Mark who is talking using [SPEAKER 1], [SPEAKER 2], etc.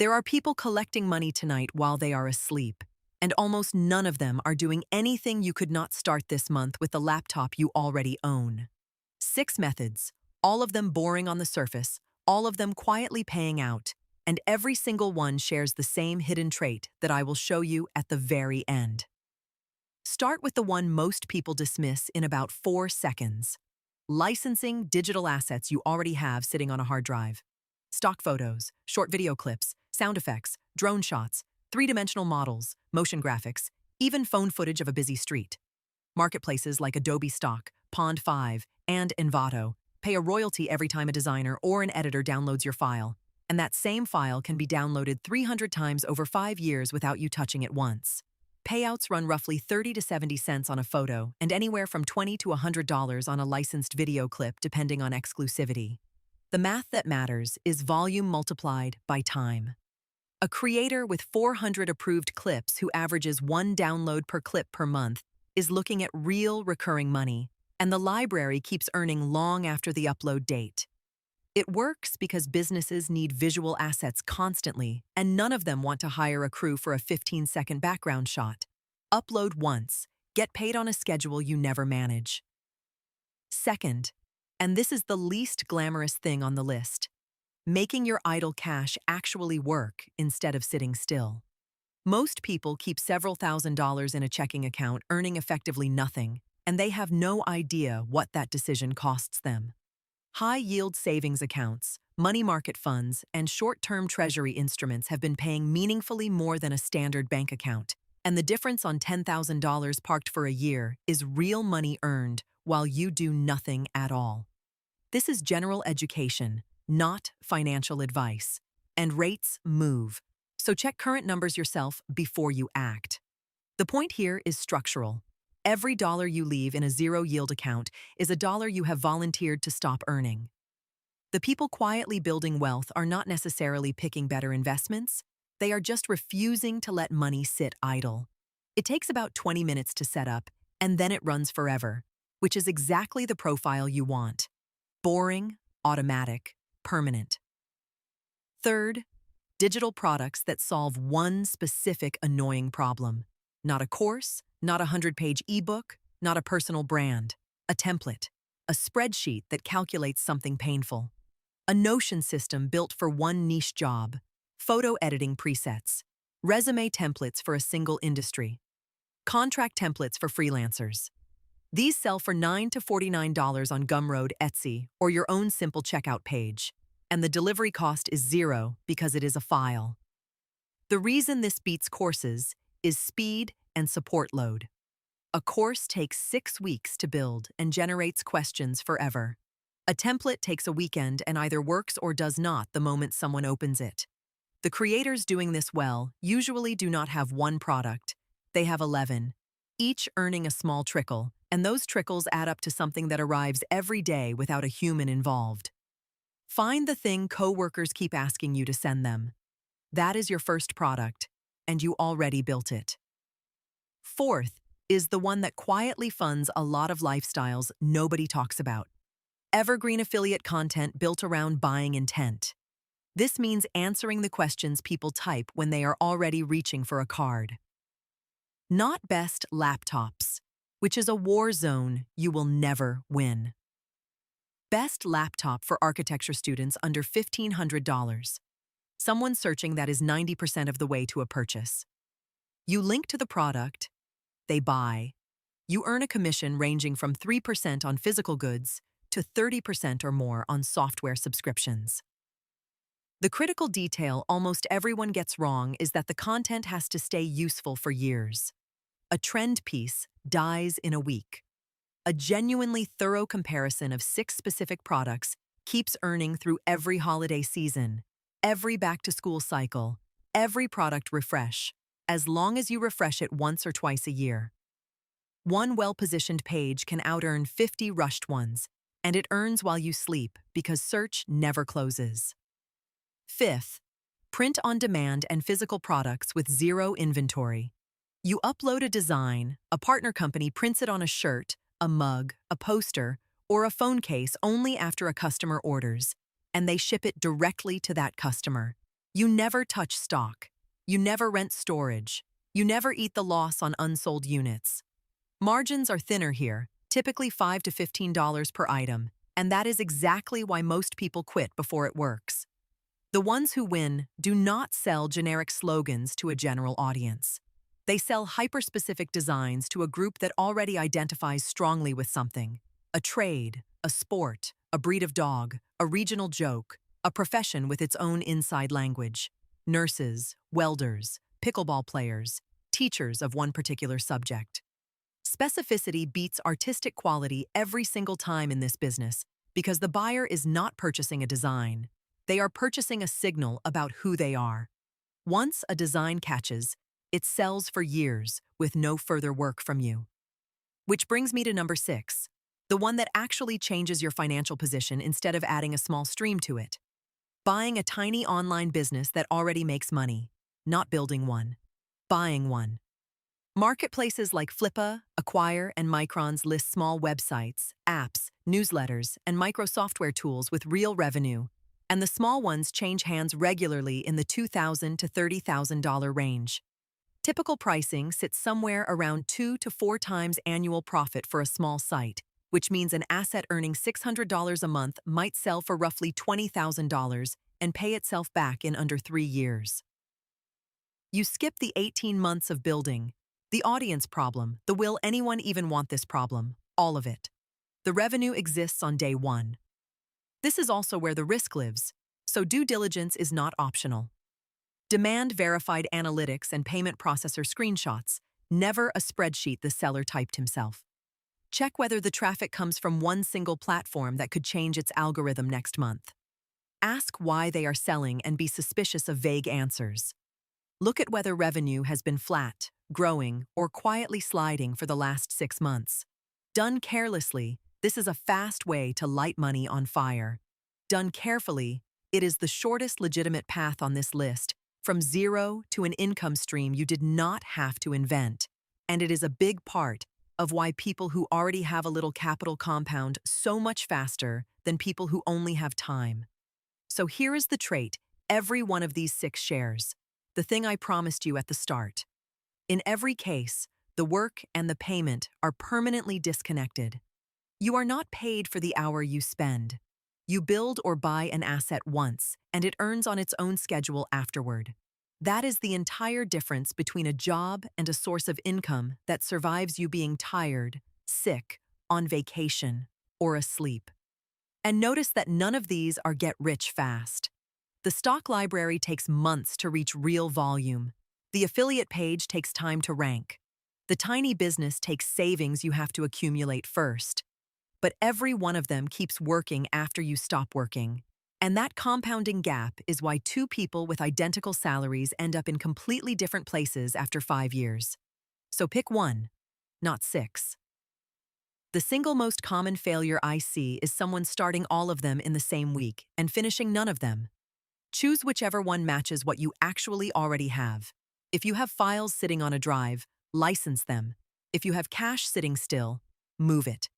[SPEAKER 1] There are people collecting money tonight while they are asleep, and almost none of them are doing anything you could not start this month with the laptop you already own. 6 methods, all of them boring on the surface, all of them quietly paying out, and every single one shares the same hidden trait that I will show you at the very end. Start with the one most people dismiss in about 4 seconds. Licensing digital assets you already have sitting on a hard drive. Stock photos, short video clips, sound effects, drone shots, three-dimensional models, motion graphics, even phone footage of a busy street. Marketplaces like Adobe Stock, Pond5, and Envato pay a royalty every time a designer or an editor downloads your file, and that same file can be downloaded 300 times over 5 years without you touching it once. Payouts run roughly 30 to 70 cents on a photo and anywhere from $20 to $100 on a licensed video clip depending on exclusivity. The math that matters is volume multiplied by time. A creator with 400 approved clips who averages 1 download per clip per month is looking at real recurring money, and the library keeps earning long after the upload date. It works because businesses need visual assets constantly, and none of them want to hire a crew for a 15-second background shot. Upload once, get paid on a schedule you never manage. Second, and this is the least glamorous thing on the list, making your idle cash actually work instead of sitting still. Most people keep several $1,000s in a checking account earning effectively nothing, and they have no idea what that decision costs them. High-yield savings accounts, money market funds, and short-term treasury instruments have been paying meaningfully more than a standard bank account, and the difference on $10,000 parked for a year is real money earned while you do nothing at all. This is general education, not financial advice, and rates move, so check current numbers yourself before you act. The point here is structural. Every dollar you leave in a zero-yield account is a dollar you have volunteered to stop earning. The people quietly building wealth are not necessarily picking better investments, they are just refusing to let money sit idle. It takes about 20 minutes to set up, and then it runs forever, which is exactly the profile you want. Boring, automatic, permanent. Third, digital products that solve one specific annoying problem. Not a course, not a 100-page ebook, not a personal brand. A template, a spreadsheet that calculates something painful. A Notion system built for one niche job. Photo editing presets. Resume templates for a single industry. Contract templates for freelancers. These sell for $9 to $49 on Gumroad, Etsy, or your own simple checkout page. And the delivery cost is zero because it is a file. The reason this beats courses is speed and support load. A course takes 6 weeks to build and generates questions forever. A template takes a weekend and either works or does not the moment someone opens it. The creators doing this well usually do not have one product. They have 11, each earning a small trickle, and those trickles add up to something that arrives every day without a human involved. Find the thing coworkers keep asking you to send them. That is your first product, and you already built it. Fourth is the one that quietly funds a lot of lifestyles nobody talks about. Evergreen affiliate content built around buying intent. This means answering the questions people type when they are already reaching for a card. Not best laptops, which is a war zone you will never win. Best laptop for architecture students under $1,500. Someone searching that is 90% of the way to a purchase. You link to the product, they buy. You earn a commission ranging from 3% on physical goods to 30% or more on software subscriptions. The critical detail almost everyone gets wrong is that the content has to stay useful for years. A trend piece dies in a week. A genuinely thorough comparison of 6 specific products keeps earning through every holiday season, every back-to-school cycle, every product refresh, as long as you refresh it once or twice a year. One well-positioned page can out-earn 50 rushed ones, and it earns while you sleep because search never closes. Fifth, print on demand and physical products with zero inventory. You upload a design, a partner company prints it on a shirt, a mug, a poster, or a phone case only after a customer orders, and they ship it directly to that customer. You never touch stock. You never rent storage. You never eat the loss on unsold units. Margins are thinner here, typically $5 to $15 per item, and that is exactly why most people quit before it works. The ones who win do not sell generic slogans to a general audience. They sell hyper-specific designs to a group that already identifies strongly with something: a trade, a sport, a breed of dog, a regional joke, a profession with its own inside language. Nurses, welders, pickleball players, teachers of one particular subject. Specificity beats artistic quality every single time in this business because the buyer is not purchasing a design. They are purchasing a signal about who they are. Once a design catches, it sells for years with no further work from you. Which brings me to number 6, the one that actually changes your financial position instead of adding a small stream to it. Buying a tiny online business that already makes money, not building one. Buying one. Marketplaces like Flippa, Acquire, and Microns list small websites, apps, newsletters, and micro software tools with real revenue, and the small ones change hands regularly in the $2,000 to $30,000 range. Typical pricing sits somewhere around 2 to 4 times annual profit for a small site, which means an asset earning $600 a month might sell for roughly $20,000 and pay itself back in under 3 years. You skip the 18 months of building, the audience problem, the will anyone even want this problem, all of it. The revenue exists on day 1. This is also where the risk lives, so due diligence is not optional. Demand verified analytics and payment processor screenshots, never a spreadsheet the seller typed himself. Check whether the traffic comes from one single platform that could change its algorithm next month. Ask why they are selling and be suspicious of vague answers. Look at whether revenue has been flat, growing, or quietly sliding for the last 6 months. Done carelessly, this is a fast way to light money on fire. Done carefully, it is the shortest legitimate path on this list, from zero to an income stream you did not have to invent. And it is a big part of why people who already have a little capital compound so much faster than people who only have time. So here is the trait every one of these 6 shares, the thing I promised you at the start. In every case, the work and the payment are permanently disconnected. You are not paid for the hour you spend. You build or buy an asset once, and it earns on its own schedule afterward. That is the entire difference between a job and a source of income that survives you being tired, sick, on vacation, or asleep. And notice that none of these are get rich fast. The stock library takes months to reach real volume. The affiliate page takes time to rank. The tiny business takes savings you have to accumulate first. But every one of them keeps working after you stop working. And that compounding gap is why 2 people with identical salaries end up in completely different places after 5 years. So pick one, not 6. The single most common failure I see is someone starting all of them in the same week and finishing none of them. Choose whichever one matches what you actually already have. If you have files sitting on a drive, license them. If you have cash sitting still, move it.